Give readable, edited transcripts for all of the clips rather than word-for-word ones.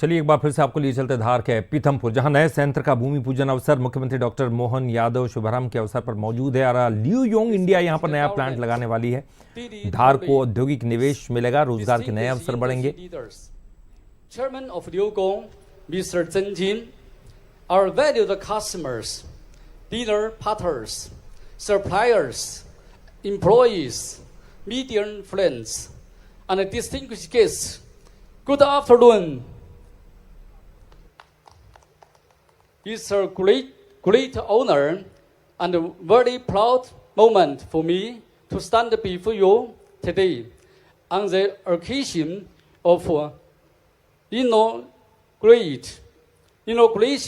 चलिए एक बार फिर से आपको लिए चलते धार के पीथमपुर, जहां नए संयंत्र का भूमि पूजन अवसर मुख्यमंत्री डॉक्टर मोहन यादव शुभारंभ के अवसर पर मौजूद है। और ल्यूयोंग इंडिया यहां पर नया प्लांट लगाने वाली है। धार को औद्योगिक निवेश मिलेगा, रोजगार के नए अवसर बढ़ेंगे। Chairman of Liuyong, Mr. Zheng Jin, our valued customers, dealer partners, suppliers, employees, media friends, and distinguished guests, good afternoon. It's a great honor and a very proud moment for me to stand before you today on the occasion of inauguration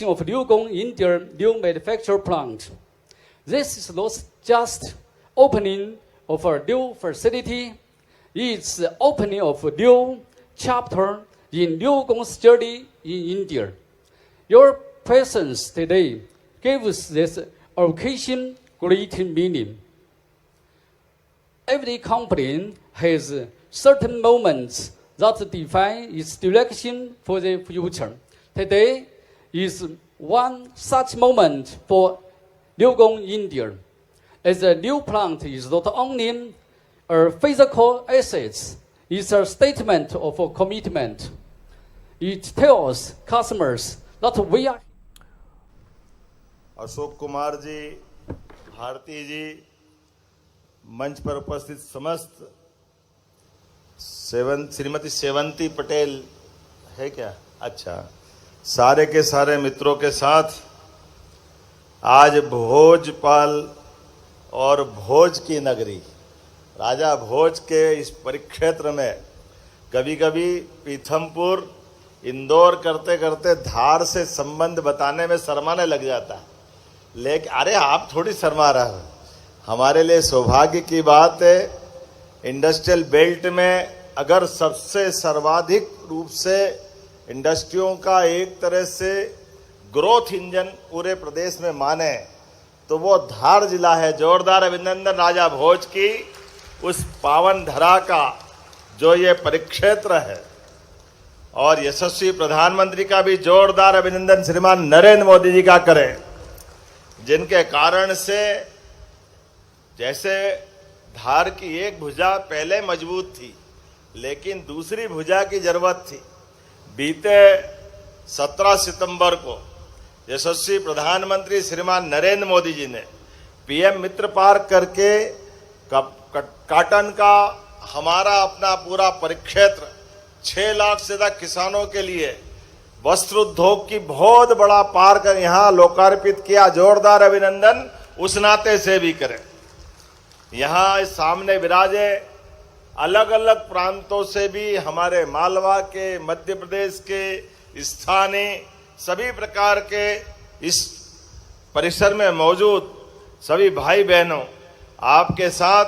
of Liuyong India new manufacturing plant. This is not just opening of a new facility, it's the opening of a new chapter in Liuyong's journey in India. Your presence today gives this occasion great meaning. Every company has certain moments that define its direction for the future. Today is one such moment for Liuyong India, as the new plant is not only a physical asset, it's a statement of a commitment. It tells customers that we are. Ashok Kumar ji, Bharti ji, मंच पर उपस्थित समस्त श्रीमती सेवंती पटेल है क्या? अच्छा, सारे के सारे मित्रों के साथ आज भोजपाल और भोज की नगरी राजा भोज के इस परिक्षेत्र में कभी कभी पीथमपुर इंदौर करते करते धार से संबंध बताने में शर्माने लग जाता है। लेकिन अरे आप थोड़ी शर्मा रहे हो, हमारे लिए सौभाग्य की बात है। इंडस्ट्रियल बेल्ट में अगर सबसे सर्वाधिक रूप से इंडस्ट्रियों का एक तरह से ग्रोथ इंजन पूरे प्रदेश में माने तो वो धार जिला है। जोरदार अभिनंदन राजा भोज की उस पावन धरा का जो ये परिक्षेत्र है। और यशस्वी प्रधानमंत्री का भी जोरदार अभिनंदन श्रीमान नरेंद्र मोदी जी का करें, जिनके कारण से जैसे धार की एक भुजा पहले मजबूत थी लेकिन दूसरी भुजा की जरूरत थी। बीते 17 सितंबर को यशस्वी प्रधानमंत्री श्रीमान नरेंद्र मोदी जी ने पीएम मित्र पार्क करके काटन का हमारा अपना पूरा परिक्षेत्र 6 लाख से ज्यादा किसानों के लिए वस्त्र उद्योग की बहुत बड़ा पार्क यहाँ लोकार्पित किया। जोरदार अभिनंदन उस नाते से भी करें। यहाँ सामने विराजे अलग अलग प्रांतों से भी हमारे मालवा के, मध्य प्रदेश के, स्थानीय सभी प्रकार के इस परिसर में मौजूद सभी भाई बहनों, आपके साथ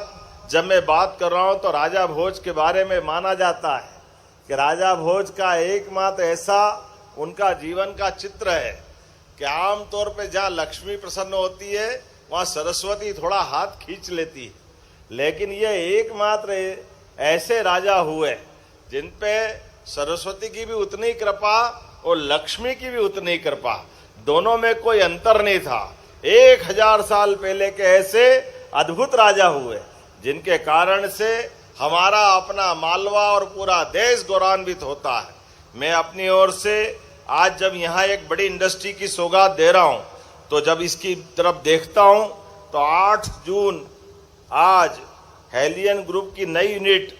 जब मैं बात कर रहा हूं तो राजा भोज के बारे में माना जाता है कि राजा भोज का एकमात्र ऐसा उनका जीवन का चित्र है कि आमतौर पे जहाँ लक्ष्मी प्रसन्न होती है वहाँ सरस्वती थोड़ा हाथ खींच लेती है, लेकिन ये एकमात्र ऐसे राजा हुए जिन पे सरस्वती की भी उतनी कृपा और लक्ष्मी की भी उतनी कृपा, दोनों में कोई अंतर नहीं था। 1000 साल पहले के ऐसे अद्भुत राजा हुए जिनके कारण से हमारा अपना मालवा और पूरा देश गौरवान्वित होता है। मैं अपनी ओर से आज जब यहाँ एक बड़ी इंडस्ट्री की सौगात दे रहा हूँ तो जब इसकी तरफ देखता हूँ तो 8 जून आज हेलियन ग्रुप की नई यूनिट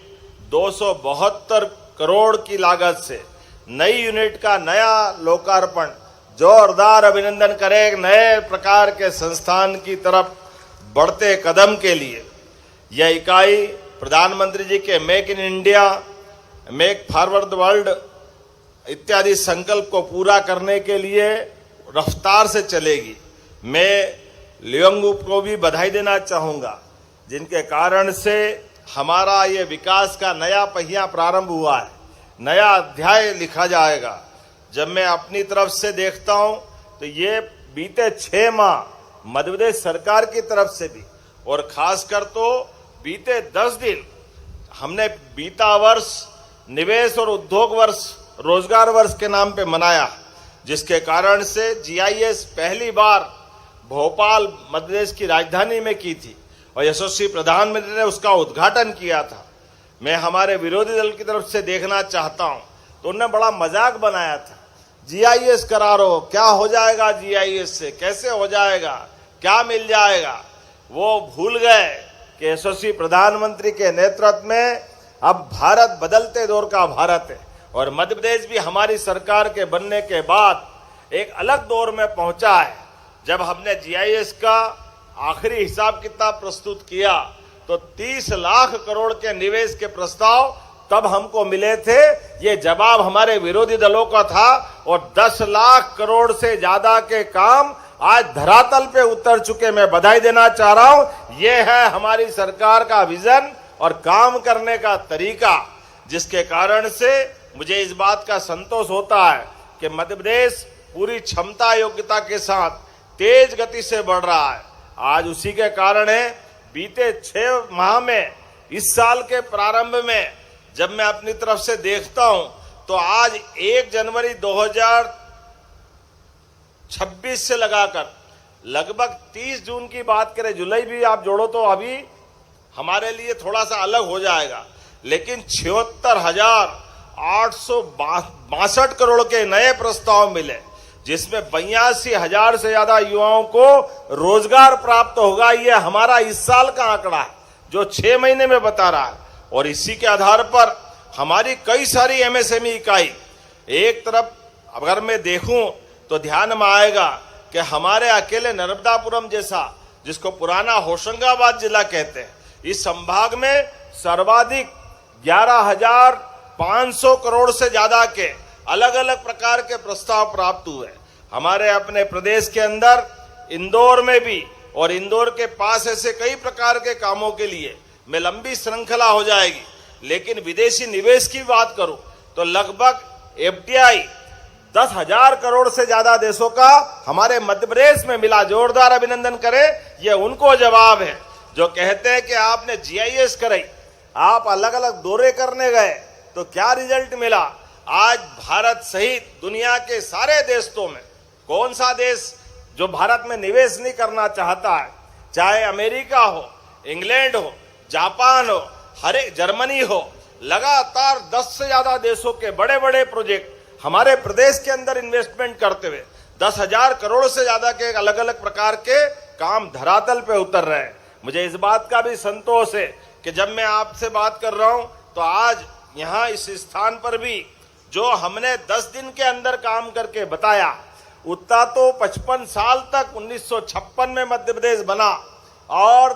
272 करोड़ की लागत से नई यूनिट का नया लोकार्पण। जोरदार अभिनंदन करें एक नए प्रकार के संस्थान की तरफ बढ़ते कदम के लिए। यह इकाई प्रधानमंत्री जी के make in India, make forward world इत्यादि संकल्प को पूरा करने के लिए रफ्तार से चलेगी। मैं लियोंग को भी बधाई देना चाहूँगा जिनके कारण से हमारा ये विकास का नया पहिया प्रारंभ हुआ है, नया अध्याय लिखा जाएगा। जब मैं अपनी तरफ से देखता हूँ तो ये बीते 6 माह मध्य प्रदेश सरकार की तरफ से भी और खासकर तो बीते 10 दिन हमने बीता वर्ष निवेश और उद्योग वर्ष रोजगार वर्ष के नाम पे मनाया, जिसके कारण से जीआईएस पहली बार भोपाल मध्य प्रदेश की राजधानी में की थी और यशस्वी प्रधानमंत्री ने उसका उद्घाटन किया था। मैं हमारे विरोधी दल की तरफ से देखना चाहता हूं, तो उन्होंने बड़ा मजाक बनाया था, जीआईएस करा रहे हो, क्या हो जाएगा जीआईएस से, कैसे हो जाएगा, क्या मिल जाएगा। वो भूल गए कि यशस्वी प्रधानमंत्री के नेतृत्व में अब भारत बदलते दौर का भारत है और मध्य प्रदेश भी हमारी सरकार के बनने के बाद एक अलग दौर में पहुंचा है। जब हमने जीआईएस का आखिरी हिसाब किताब प्रस्तुत किया तो 30 लाख करोड़ के निवेश के प्रस्ताव तब हमको मिले थे। ये जवाब हमारे विरोधी दलों का था और 10 लाख करोड़ से ज्यादा के काम आज धरातल पे उतर चुके। मैं बधाई देना चाह रहा हूं। ये है हमारी सरकार का विजन और काम करने का तरीका, जिसके कारण से मुझे इस बात का संतोष होता है कि मध्य प्रदेश पूरी क्षमता योग्यता के साथ तेज गति से बढ़ रहा है। आज उसी के कारण है बीते 6 माह में, इस साल के प्रारंभ में जब मैं अपनी तरफ से देखता हूं तो आज 1 जनवरी 2026 से लगाकर लगभग 30 जून की बात करें, जुलाई भी आप जोड़ो तो अभी हमारे लिए थोड़ा सा अलग हो जाएगा, लेकिन 76,862 करोड़ के नए प्रस्ताव मिले, जिसमें 82,000 से ज्यादा युवाओं को रोजगार प्राप्त होगा। ये हमारा इस साल का आंकड़ा है जो 6 महीने में बता रहा है। और इसी के आधार पर हमारी कई सारी एमएसएमई इकाई, एक तरफ अगर मैं देखूं तो ध्यान में आएगा कि हमारे अकेले नर्मदापुरम जैसा, जिसको पुराना होशंगाबाद जिला कहते हैं, इस संभाग में सर्वाधिक 11,500 करोड़ से ज्यादा के अलग अलग प्रकार के प्रस्ताव प्राप्त हुए। हमारे अपने प्रदेश के अंदर इंदौर में भी और इंदौर के पास ऐसे कई प्रकार के कामों के लिए में लंबी श्रृंखला हो जाएगी। लेकिन विदेशी निवेश की बात करूं तो लगभग एफडीआई 10,000 करोड़ से ज्यादा देशों का हमारे मध्य प्रदेश में मिला। जोरदार अभिनंदन करें। ये उनको जवाब है जो कहते हैं कि आपने जीआईएस कराई, आप अलग अलग दौरे करने गए तो क्या रिजल्ट मिला। आज भारत सहित दुनिया के सारे देशों में कौन सा देश जो भारत में निवेश नहीं करना चाहता है, चाहे अमेरिका हो, इंग्लैंड हो, जापान हो, हर एक जर्मनी हो, लगातार 10 से ज्यादा देशों के बड़े बड़े प्रोजेक्ट हमारे प्रदेश के अंदर इन्वेस्टमेंट करते हुए 10,000 करोड़ से ज्यादा के अलग अलग प्रकार के काम धरातल पे उतर रहे हैं। मुझे इस बात का भी संतोष है कि जब मैं आपसे बात कर रहा हूं तो आज यहाँ इस स्थान पर भी जो हमने 10 दिन के अंदर काम करके बताया, उतना तो 55 साल तक 1956 में मध्य प्रदेश बना और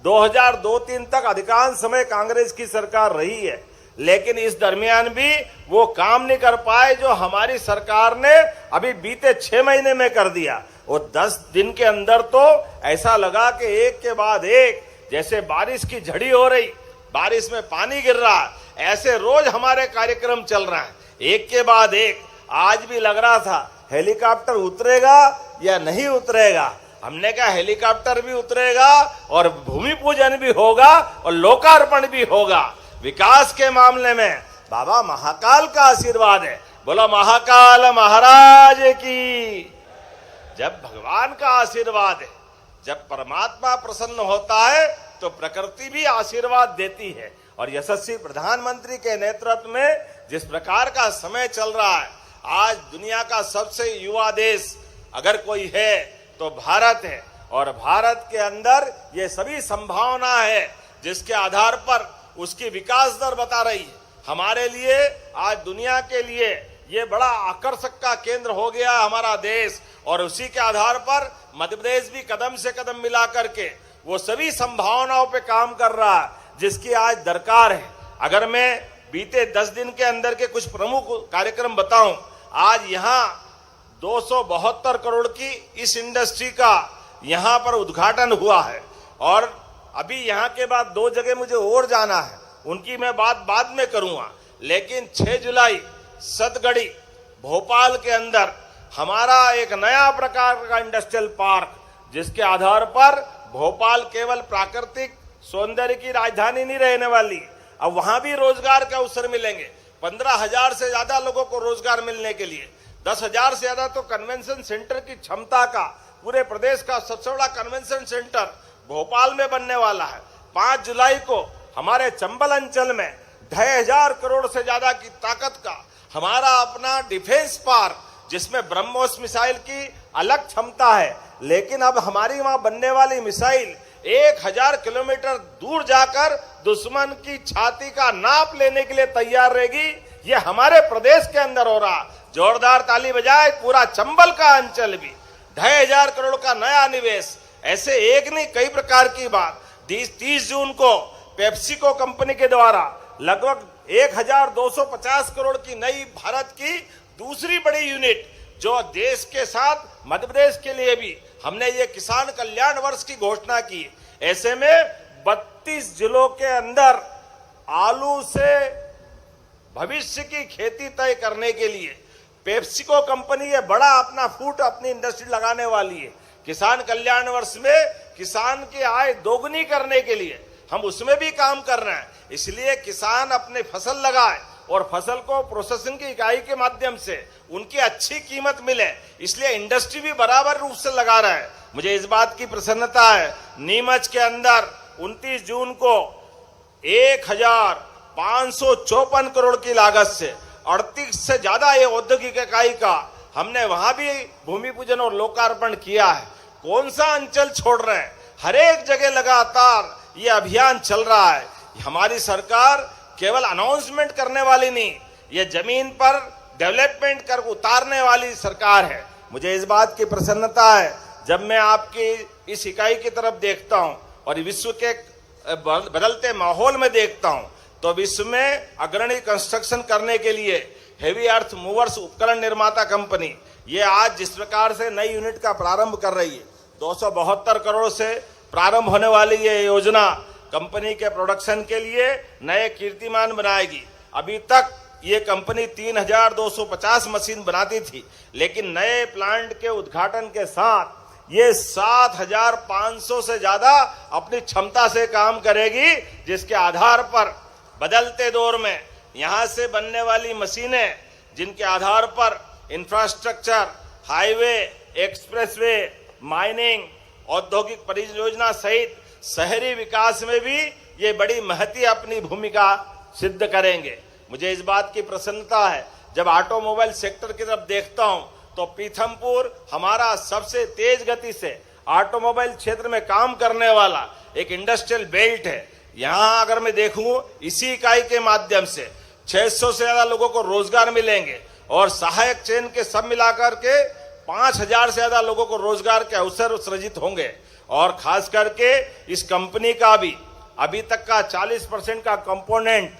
2002-3 तक अधिकांश समय कांग्रेस की सरकार रही है, लेकिन इस दरमियान भी वो काम नहीं कर पाए जो हमारी सरकार ने अभी बीते 6 महीने में कर दिया। और 10 दिन के अंदर तो ऐसा लगा कि एक के बाद एक, जैसे बारिश की झड़ी हो रही, बारिश में पानी गिर रहा, ऐसे रोज हमारे कार्यक्रम चल रहा है एक के बाद एक। आज भी लग रहा था हेलीकॉप्टर उतरेगा या नहीं उतरेगा। हमने कहा हेलीकॉप्टर भी उतरेगा और भूमि पूजन भी होगा और लोकार्पण भी होगा। विकास के मामले में बाबा महाकाल का आशीर्वाद है। बोला महाकाल महाराज की। जब भगवान का आशीर्वाद है, जब परमात्मा प्रसन्न होता है तो प्रकृति भी आशीर्वाद देती है। और यशस्वी प्रधानमंत्री के नेतृत्व में जिस प्रकार का समय चल रहा है, आज दुनिया का सबसे युवा देश अगर कोई है तो भारत है। और भारत के अंदर ये सभी संभावना है जिसके आधार पर उसकी विकास दर बता रही है। हमारे लिए आज दुनिया के लिए ये बड़ा आकर्षक का केंद्र हो गया हमारा देश। और उसी के आधार पर मध्य प्रदेश भी कदम से कदम मिला करके वो सभी संभावनाओं पे काम कर रहा है जिसकी आज दरकार है। अगर मैं बीते 10 दिन के अंदर के कुछ प्रमुख कार्यक्रम बताऊं, आज यहाँ 272 करोड़ की इस इंडस्ट्री का यहाँ पर उद्घाटन हुआ है। और अभी यहाँ के बाद 2 जगह मुझे और जाना है, उनकी मैं बात बाद में करूंगा। लेकिन 6 जुलाई सतगड़ी भोपाल के अंदर हमारा एक नया प्रकार का इंडस्ट्रियल पार्क, जिसके आधार पर भोपाल केवल प्राकृतिक सौंदर्य की राजधानी नहीं रहने वाली, अब वहां भी रोजगार के अवसर मिलेंगे। 15,000 से ज्यादा लोगों को रोजगार मिलने के लिए, 10,000 से ज्यादा तो कन्वेंशन सेंटर की क्षमता का पूरे प्रदेश का सबसे बड़ा कन्वेंशन सेंटर भोपाल में बनने वाला है। 5 जुलाई को हमारे चंबल अंचल में 2,500 करोड़ से ज्यादा की ताकत का हमारा अपना डिफेंस पार्क, जिसमें ब्रह्मोस मिसाइल की अलग क्षमता है, लेकिन अब हमारी वहां बनने वाली मिसाइल 1,000 किलोमीटर दूर जाकर दुश्मन की छाती का नाप लेने के लिए तैयार रहेगी। ये हमारे प्रदेश के अंदर हो रहा। जोरदार ताली बजाए पूरा चंबल का अंचल भी। 2,500 करोड़ का नया निवेश, ऐसे एक नहीं कई प्रकार की बात। 30 जून को पेप्सिको कंपनी के द्वारा लगभग 1,250 करोड़ की नई भारत की दूसरी बड़ी यूनिट, जो देश के साथ मध्य प्रदेश के लिए भी हमने ये किसान कल्याण वर्ष की घोषणा की। ऐसे में 32 जिलों के अंदर आलू से भविष्य की खेती तय करने के लिए पेप्सिको कंपनी ये बड़ा अपना फूट अपनी इंडस्ट्री लगाने वाली है। किसान कल्याण वर्ष में किसान की आय दोगुनी करने के लिए हम उसमें भी काम कर रहे हैं। इसलिए किसान अपने फसल लगाए और फसल को प्रोसेसिंग की इकाई के माध्यम से उनकी अच्छी कीमत मिले, इसलिए इंडस्ट्री भी बराबर रूप से लगा रहा है। मुझे इस बात की प्रसन्नता है, नीमच के अंदर 29 जून को 1,554 करोड़ की लागत से 38 से ज्यादा ये औद्योगिक इकाई का हमने वहां भी भूमि पूजन और लोकार्पण किया है। कौन सा अंचल छोड़ रहे हैं, हर एक जगह लगातार ये अभियान चल रहा है। हमारी सरकार केवल अनाउंसमेंट करने वाली नहीं, ये जमीन पर डेवलपमेंट कर उतारने वाली सरकार है। मुझे इस बात की प्रसन्नता है, जब मैं आपकी इस इकाई की तरफ देखता हूं और विश्व के बदलते माहौल में देखता हूं, तो विश्व में अग्रणी कंस्ट्रक्शन करने के लिए हेवी अर्थ मूवर्स उपकरण निर्माता कंपनी ये आज जिस प्रकार से नई यूनिट का प्रारंभ कर रही है, 272 करोड़ से प्रारंभ होने वाली ये योजना कंपनी के प्रोडक्शन के लिए नए कीर्तिमान बनाएगी। अभी तक ये कंपनी 3,250 मशीन बनाती थी, लेकिन नए प्लांट के उद्घाटन के साथ ये 7,500 से ज्यादा अपनी क्षमता से काम करेगी, जिसके आधार पर बदलते दौर में यहां से बनने वाली मशीनें, जिनके आधार पर इंफ्रास्ट्रक्चर, हाईवे, एक्सप्रेसवे, माइनिंग, औद्योगिक परियोजना सहित शहरी विकास में भी ये बड़ी महती अपनी भूमिका सिद्ध करेंगे। मुझे इस बात की प्रसन्नता है, जब ऑटोमोबाइल सेक्टर की तरफ देखता हूं तो पीथमपुर हमारा सबसे तेज गति से ऑटोमोबाइल क्षेत्र में काम करने वाला एक इंडस्ट्रियल बेल्ट है। यहां अगर मैं देखूं, इसी इकाई के माध्यम से 600 से ज्यादा लोगों को रोजगार मिलेंगे और सहायक चेन के सब मिलाकर के 5,000 से ज्यादा लोगों को रोजगार के अवसर सृजित होंगे। और खास करके इस कंपनी का भी अभी तक का 40% का कंपोनेंट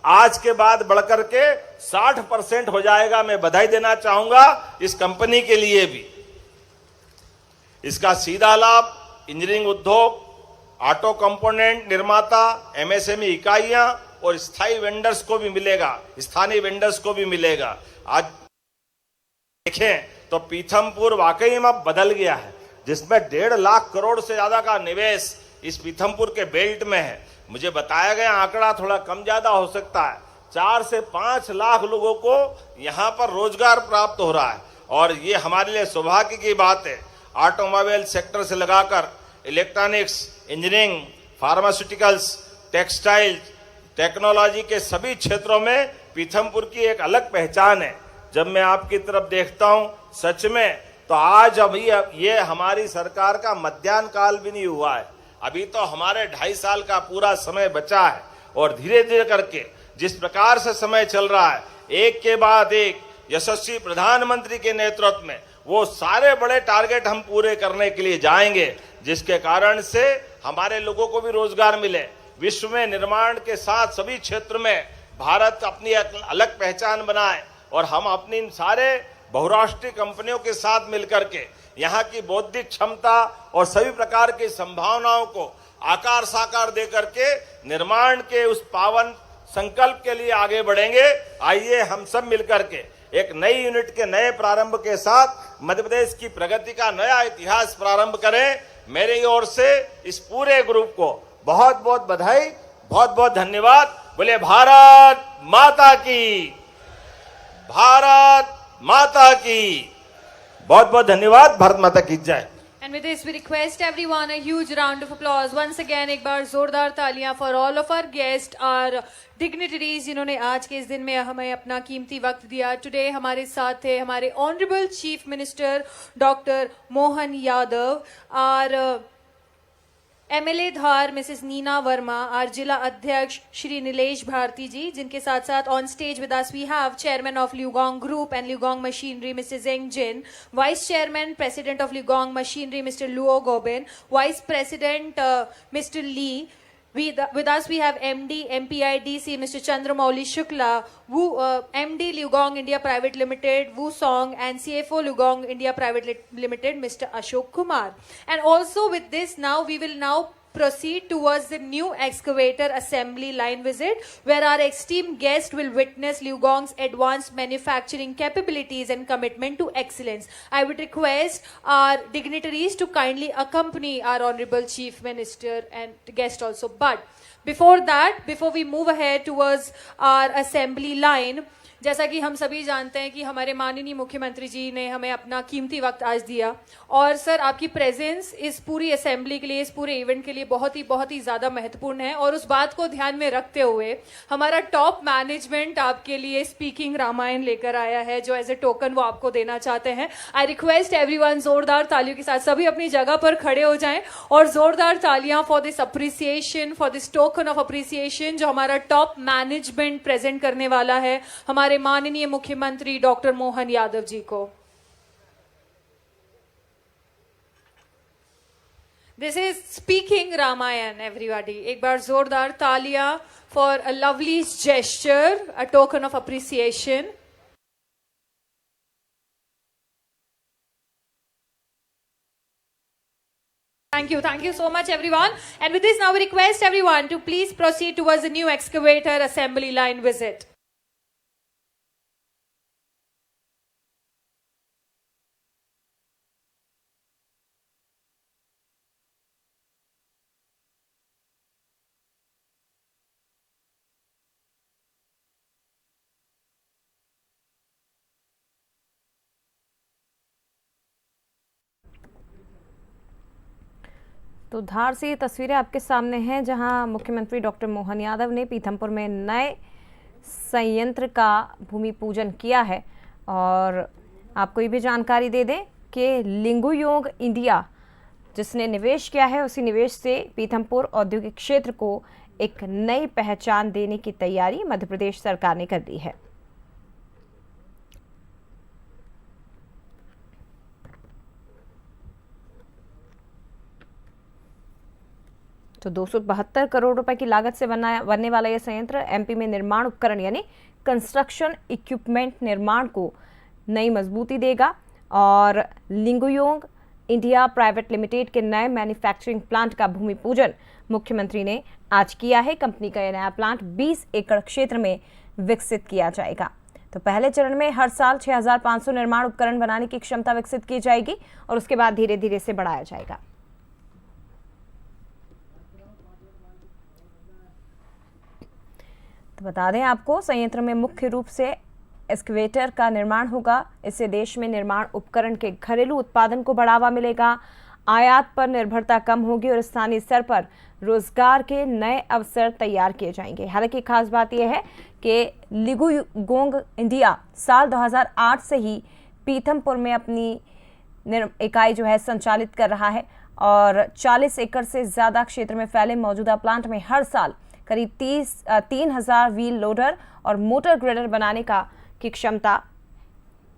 आज के बाद बढ़कर के 60% हो जाएगा। मैं बधाई देना चाहूंगा इस कंपनी के लिए भी। इसका सीधा लाभ इंजीनियरिंग उद्योग, ऑटो कंपोनेंट निर्माता, एमएसएमई इकाइयां और स्थायी वेंडर्स को भी मिलेगा, स्थानीय वेंडर्स को भी मिलेगा। आज देखें तो पीथमपुर वाकई में बदल गया है, जिसमें 1.5 लाख करोड़ से ज्यादा का निवेश इस पीथमपुर के बेल्ट में है। मुझे बताया गया आंकड़ा थोड़ा कम ज्यादा हो सकता है, 4 से 5 लाख लोगों को यहां पर रोजगार प्राप्त हो रहा है और ये हमारे लिए सौभाग्य की बात है। ऑटोमोबाइल सेक्टर से लगाकर electronics, engineering, pharmaceuticals, textile, technology के सभी क्षेत्रों में पीथमपुर की एक अलग पहचान है। जब मैं आपकी तरफ देखता हूं सच में, तो आज अभी ये हमारी सरकार का मध्याह्न काल भी नहीं हुआ है, अभी तो हमारे 2.5 साल का पूरा समय बचा है और धीरे धीरे करके जिस प्रकार से समय चल रहा है, एक के बाद एक यशस्वी प्रधानमंत्री के नेतृत्व में वो सारे बड़े टारगेट हम पूरे करने के लिए जाएंगे, जिसके कारण से हमारे लोगों को भी रोजगार मिले। विश्व में निर्माण के साथ सभी क्षेत्र में भारत अपनी अलग पहचान बनाए और हम अपनी सारे बहुराष्ट्रीय कंपनियों के साथ मिलकर के यहाँ की बौद्धिक क्षमता और सभी प्रकार की संभावनाओं को आकार साकार दे करके निर्माण के उस पावन संकल्प के लिए आगे बढ़ेंगे। आइए हम सब मिलकर के एक नई यूनिट के नए प्रारंभ के साथ मध्य प्रदेश की प्रगति का नया इतिहास प्रारंभ करें। मेरी ओर से इस पूरे ग्रुप को बहुत बहुत बधाई, बहुत बहुत धन्यवाद। बोले भारत माता की, भारत माता की। बहुत बहुत धन्यवाद। भारत माता की जय। And with this, we request everyone a huge round of applause. Once again, एक बार जोरदार तालियां for all of our guests, our dignitaries, जिन्होंने आज के इस दिन में हमें अपना कीमती वक्त दिया। टुडे हमारे साथ थे हमारे honourable chief minister doctor Mohan Yadav, our MLA Dhar Mrs Neena Verma, our jila adhyaksh Shri Nilesh Bharti ji, जिनके साथ साथ on stage with us we have chairman of Liugong group and Liugong machinery Mister Zeng Jin, vice chairman president of Liugong machinery Mister Luo Gobin, vice president Mister Li. With us we have MD MPIDC Mr. Chandramouli Shukla, MD Lugong India Private Limited, Wu Song, and CFO Lugong India Private Limited Mr. Ashok Kumar. And also with this, now we will now proceed towards the new excavator assembly line visit, where our esteemed guest will witness Lugong's advanced manufacturing capabilities and commitment to excellence. I would request our dignitaries to kindly accompany our Honorable Chief Minister and guest also. But before that, before we move ahead towards our assembly line, जैसा कि हम सभी जानते हैं कि हमारे माननीय मुख्यमंत्री जी ने हमें अपना कीमती वक्त आज दिया, और सर आपकी प्रेजेंस इस पूरी असेंबली के लिए, इस पूरे इवेंट के लिए बहुत ही ज़्यादा महत्वपूर्ण है। और उस बात को ध्यान में रखते हुए हमारा टॉप मैनेजमेंट आपके लिए स्पीकिंग रामायण लेकर आया है, जो एज ए टोकन वो आपको देना चाहते हैं। आई रिक्वेस्ट एवरीवन, जोरदार तालियों के साथ सभी अपनी जगह पर खड़े हो जाएं और जोरदार तालियां for this appreciation, for this token of appreciation जो हमारा टॉप मैनेजमेंट प्रेजेंट करने वाला है हमारे माननीय मुख्यमंत्री डॉक्टर मोहन यादव जी को। This is speaking Ramayan everybody. एक बार जोरदार तालियां for a lovely gesture, a token of appreciation. Thank you so much everyone. And with this, now we request everyone to please proceed towards the new excavator assembly line visit. तो धार से ये तस्वीरें आपके सामने हैं, जहां मुख्यमंत्री डॉक्टर मोहन यादव ने पीथमपुर में नए संयंत्र का भूमि पूजन किया है। और आपको ये भी जानकारी दे दें कि लिंगुयोंग इंडिया जिसने निवेश किया है, उसी निवेश से पीथमपुर औद्योगिक क्षेत्र को एक नई पहचान देने की तैयारी मध्य प्रदेश सरकार ने कर दी है। तो 272 करोड़ रुपए की लागत से बनने वाला यह संयंत्र एमपी में निर्माण उपकरण यानी कंस्ट्रक्शन इक्विपमेंट निर्माण को नई मजबूती देगा। और लिंगुयोंग इंडिया प्राइवेट लिमिटेड के नए मैन्युफैक्चरिंग प्लांट का भूमि पूजन मुख्यमंत्री ने आज किया है। कंपनी का यह नया प्लांट 20 एकड़ क्षेत्र में विकसित किया जाएगा। तो पहले चरण में हर साल 6500 निर्माण उपकरण बनाने की क्षमता विकसित की जाएगी और उसके बाद धीरे धीरे से बढ़ाया जाएगा। तो बता दें आपको, संयंत्र में मुख्य रूप से एक्सकेवेटर का निर्माण होगा। इससे देश में निर्माण उपकरण के घरेलू उत्पादन को बढ़ावा मिलेगा, आयात पर निर्भरता कम होगी और स्थानीय स्तर पर रोजगार के नए अवसर तैयार किए जाएंगे। हालांकि खास बात यह है कि लिंगुयोंग इंडिया साल 2008 से ही पीथमपुर में अपनी इकाई जो है संचालित कर रहा है और 40 एकड़ से ज़्यादा क्षेत्र में फैले मौजूदा प्लांट में हर साल करीब 3000 व्हील लोडर और मोटर ग्रेडर बनाने की क्षमता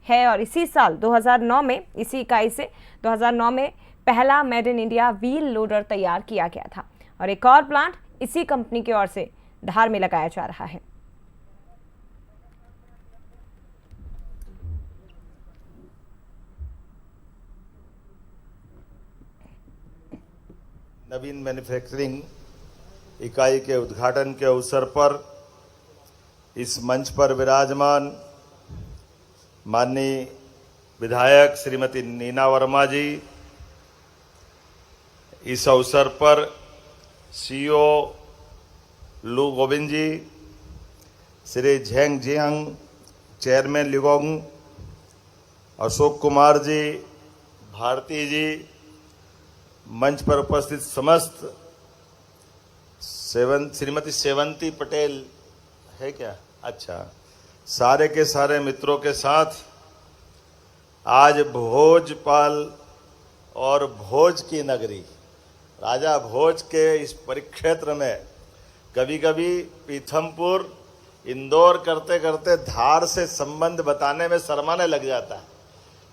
है। और इसी साल 2009 में इसी इकाई से 2009 में पहला made in India wheel loader तैयार किया गया था और एक और प्लांट इसी कंपनी की ओर से धार में लगाया जा रहा है। नवीन मैन्युफैक्चरिंग इकाई के उद्घाटन के अवसर पर इस मंच पर विराजमान माननीय विधायक श्रीमती नीना वर्मा जी, इस अवसर पर CEO Lu Gobin ji, Shri Zheng Jiang, chairman Liugong, Ashok Kumar ji, Bharti ji, मंच पर उपस्थित समस्त श्रीमती सेवंती पटेल है क्या? अच्छा, सारे के सारे मित्रों के साथ आज भोजपाल और भोज की नगरी राजा भोज के इस परिक्षेत्र में कभी कभी पीथमपुर इंदौर करते करते धार से संबंध बताने में शर्माने लग जाता है,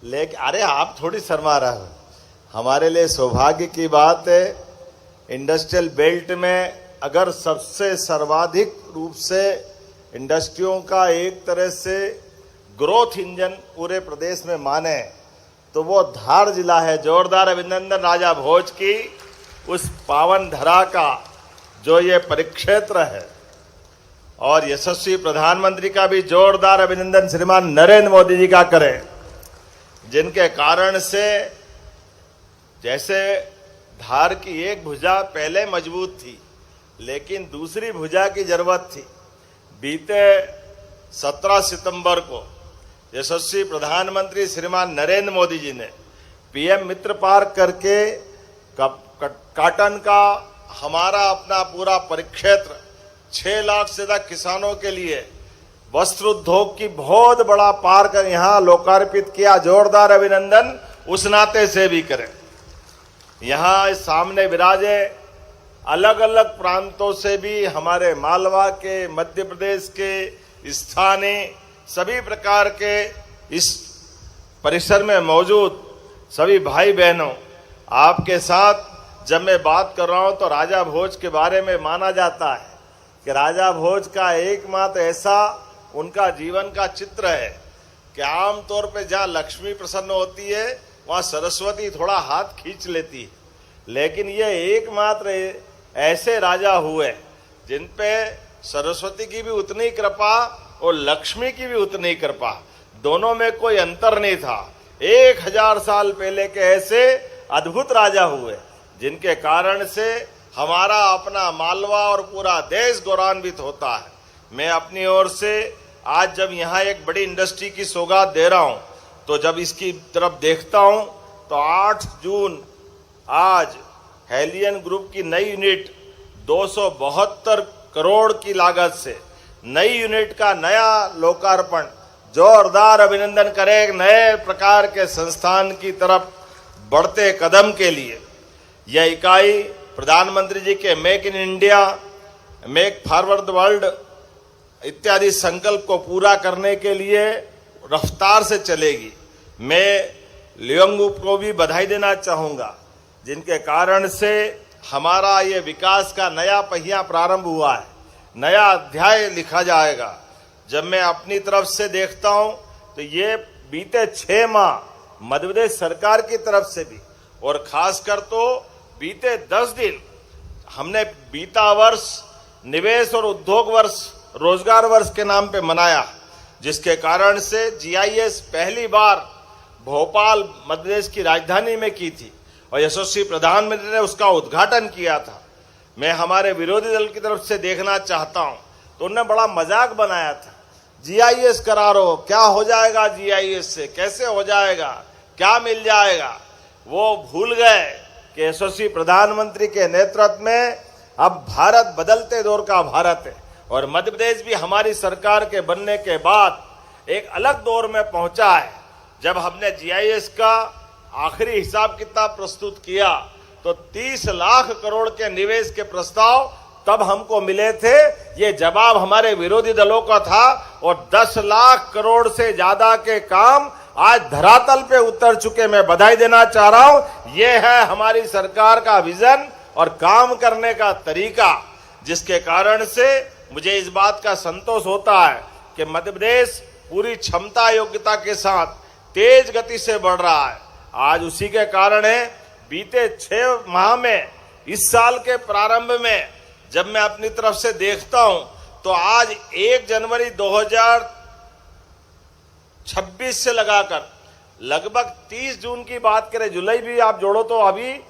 लेकिन अरे आप थोड़ी शर्मा रहे हो। हमारे लिए सौभाग्य की बात है, इंडस्ट्रियल बेल्ट में अगर सबसे सर्वाधिक रूप से इंडस्ट्रियों का एक तरह से ग्रोथ इंजन पूरे प्रदेश में माने तो वो धार जिला है। जोरदार अभिनंदन राजा भोज की उस पावन धरा का जो ये परिक्षेत्र है, और यशस्वी प्रधानमंत्री का भी जोरदार अभिनंदन श्रीमान नरेंद्र मोदी जी का करें, जिनके कारण से जैसे धार की एक भुजा पहले मजबूत थी लेकिन दूसरी भुजा की जरूरत थी। बीते 17 सितंबर को यशस्वी प्रधानमंत्री श्रीमान नरेंद्र मोदी जी ने पीएम मित्र पार्क करके काटन का हमारा अपना पूरा परिक्षेत्र 6 लाख से ज्यादा किसानों के लिए वस्त्र उद्योग की बहुत बड़ा पार्क यहाँ लोकार्पित किया। जोरदार अभिनंदन उस नाते से भी करें। यहाँ सामने विराजे अलग अलग प्रांतों से भी हमारे मालवा के, मध्य प्रदेश के, स्थानीय सभी प्रकार के इस परिसर में मौजूद सभी भाई बहनों, आपके साथ जब मैं बात कर रहा हूं तो राजा भोज के बारे में माना जाता है कि राजा भोज का एकमात्र ऐसा उनका जीवन का चित्र है कि आमतौर पे जहाँ लक्ष्मी प्रसन्न होती है वहाँ सरस्वती थोड़ा हाथ खींच लेती है, लेकिन ये एकमात्र ऐसे राजा हुए जिन पे सरस्वती की भी उतनी कृपा और लक्ष्मी की भी उतनी कृपा, दोनों में कोई अंतर नहीं था। 1000 साल पहले के ऐसे अद्भुत राजा हुए जिनके कारण से हमारा अपना मालवा और पूरा देश गौरवान्वित होता है। मैं अपनी ओर से आज जब यहाँ एक बड़ी इंडस्ट्री की सौगात दे रहा हूँ तो जब इसकी तरफ देखता हूँ तो 8 जून आज हेलियन ग्रुप की नई यूनिट 272 करोड़ की लागत से नई यूनिट का नया लोकार्पण, जोरदार अभिनंदन करें एक नए प्रकार के संस्थान की तरफ बढ़ते कदम के लिए। यह इकाई प्रधानमंत्री जी के make in India, make forward world इत्यादि संकल्प को पूरा करने के लिए रफ्तार से चलेगी। मैं लियोंग को भी बधाई देना चाहूँगा जिनके कारण से हमारा ये विकास का नया पहिया प्रारंभ हुआ है, नया अध्याय लिखा जाएगा। जब मैं अपनी तरफ से देखता हूँ तो ये बीते 6 माह मध्य प्रदेश सरकार की तरफ से भी और खासकर तो बीते 10 दिन हमने बीता वर्ष निवेश और उद्योग वर्ष, रोजगार वर्ष के नाम पे मनाया, जिसके कारण से जीआईएस पहली बार भोपाल मध्य प्रदेश की राजधानी में की थी और यशस्वी प्रधानमंत्री ने उसका उद्घाटन किया था। मैं हमारे विरोधी दल की तरफ से देखना चाहता हूं तो उन्होंने बड़ा मजाक बनाया था, जीआईएस करा रहो, क्या हो जाएगा जीआईएस से, कैसे हो जाएगा, क्या मिल जाएगा। वो भूल गए कि यशस्वी प्रधानमंत्री के नेतृत्व में अब भारत बदलते दौर का भारत है और मध्य प्रदेश भी हमारी सरकार के बनने के बाद एक अलग दौर में पहुंचा है। जब हमने जीआईएस का आखिरी हिसाब किताब प्रस्तुत किया तो 30 लाख करोड़ के निवेश के प्रस्ताव तब हमको मिले थे। ये जवाब हमारे विरोधी दलों का था और 10 लाख करोड़ से ज्यादा के काम आज धरातल पे उतर चुके। मैं बधाई देना चाह रहा हूं, ये है हमारी सरकार का विजन और काम करने का तरीका, जिसके कारण से मुझे इस बात का संतोष होता है कि मध्य प्रदेश पूरी क्षमता योग्यता के साथ तेज गति से बढ़ रहा है। आज उसी के कारण है बीते 6 माह में, इस साल के प्रारंभ में जब मैं अपनी तरफ से देखता हूं तो आज 1 जनवरी 2026 से लगाकर लगभग 30 जून की बात करें, जुलाई भी आप जोड़ो तो अभी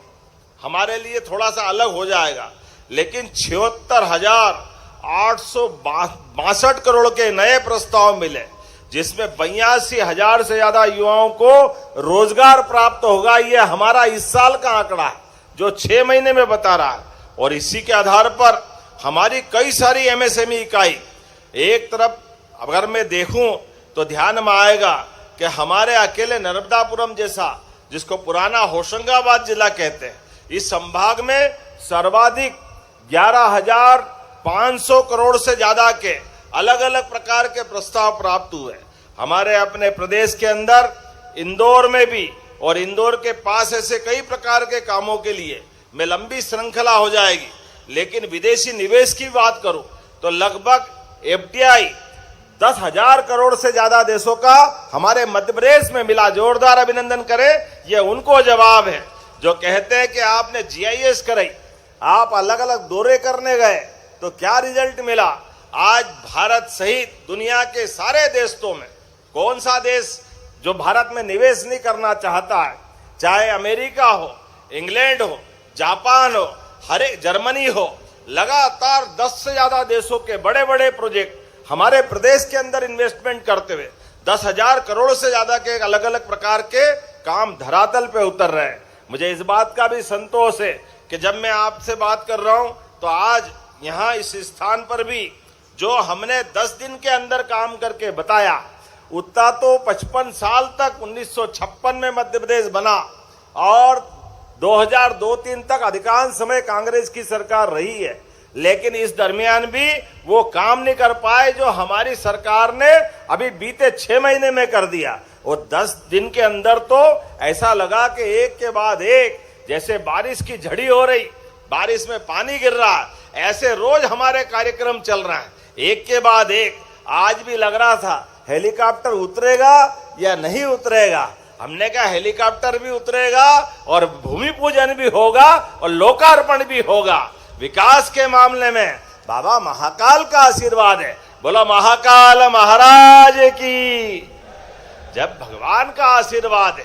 हमारे लिए थोड़ा सा अलग हो जाएगा, लेकिन 76,000 862 करोड़ के नए प्रस्ताव मिले, जिसमें 82,000 से ज्यादा युवाओं को रोजगार प्राप्त होगा। ये हमारा इस साल का आंकड़ा है जो 6 महीने में बता रहा है। और इसी के आधार पर हमारी कई सारी एमएसएमई इकाई, एक तरफ अगर मैं देखूं तो ध्यान में आएगा कि हमारे अकेले नर्मदापुरम जैसा, जिसको पुराना होशंगाबाद जिला कहते हैं, इस संभाग में सर्वाधिक 11,500 करोड़ से ज्यादा के अलग अलग प्रकार के प्रस्ताव प्राप्त हुए। हमारे अपने प्रदेश के अंदर इंदौर में भी, और इंदौर के पास ऐसे कई प्रकार के कामों के लिए में लंबी श्रृंखला हो जाएगी। लेकिन विदेशी निवेश की बात करूं तो लगभग FDI 10,000 करोड़ से ज्यादा देशों का हमारे मध्य प्रदेश में मिला। जोरदार अभिनंदन करें, ये उनको जवाब है जो कहते हैं कि आपने GIS कराई, आप अलग अलग दौरे करने गए तो क्या रिजल्ट मिला। आज भारत सहित दुनिया के सारे देशों में कौन सा देश जो भारत में निवेश नहीं करना चाहता है, चाहे अमेरिका हो, इंग्लैंड हो, जापान हो, जर्मनी हो, लगातार 10 से ज्यादा देशों के बड़े बड़े प्रोजेक्ट हमारे प्रदेश के अंदर इन्वेस्टमेंट करते हुए 10,000 करोड़ से ज्यादा के अलग अलग प्रकार के काम धरातल पे उतर रहे हैं। मुझे इस बात का भी संतोष है कि जब मैं आपसे बात कर रहा हूं तो आज यहाँ इस स्थान पर भी जो हमने 10 दिन के अंदर काम करके बताया, उतना तो 55 साल तक 1956 में मध्य प्रदेश बना और 2002-3 तक अधिकांश समय कांग्रेस की सरकार रही है। लेकिन इस दरमियान भी वो काम नहीं कर पाए जो हमारी सरकार ने अभी बीते 6 महीने में कर दिया। और 10 दिन के अंदर तो ऐसा लगा कि एक के बाद एक, जैसे बारिश की झड़ी हो रही, बारिश में पानी गिर रहा, ऐसे रोज हमारे कार्यक्रम चल रहा है, एक के बाद एक। आज भी लग रहा था हेलीकॉप्टर उतरेगा या नहीं उतरेगा। हमने कहा हेलीकॉप्टर भी उतरेगा और भूमि पूजन भी होगा और लोकार्पण भी होगा। विकास के मामले में बाबा महाकाल का आशीर्वाद है। बोला महाकाल महाराज की। जब भगवान का आशीर्वाद है,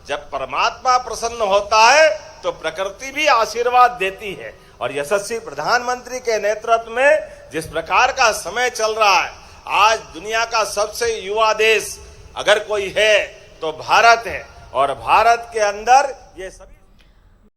जब परमात्मा प्रसन्न होता है तो प्रकृति भी आशीर्वाद देती है। और यशस्वी प्रधानमंत्री के नेतृत्व में जिस प्रकार का समय चल रहा है, आज दुनिया का सबसे युवा देश अगर कोई है तो भारत है। और भारत के अंदर ये सभी